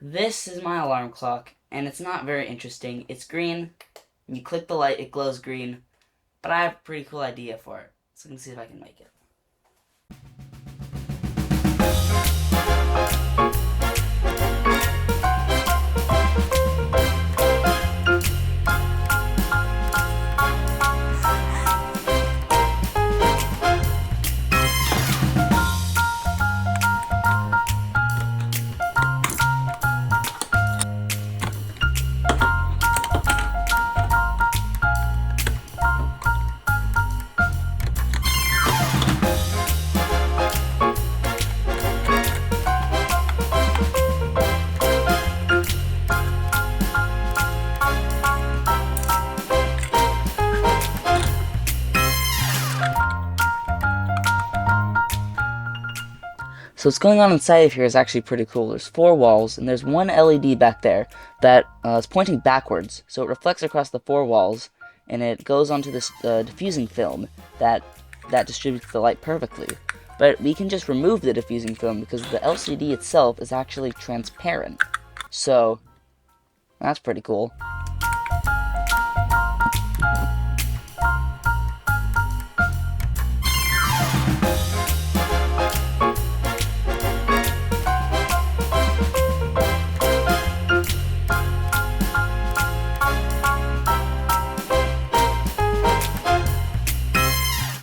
This is my alarm clock, and it's not very interesting. It's green, and you click the light, it glows green, but I have a pretty cool idea for it, so let's see if I can make it. So what's going on inside of here is actually pretty cool. There's 4 walls, and there's one LED back there that is pointing backwards. So it reflects across the 4 walls, and it goes onto this diffusing film that distributes the light perfectly. But we can just remove the diffusing film because the LCD itself is actually transparent. So that's pretty cool.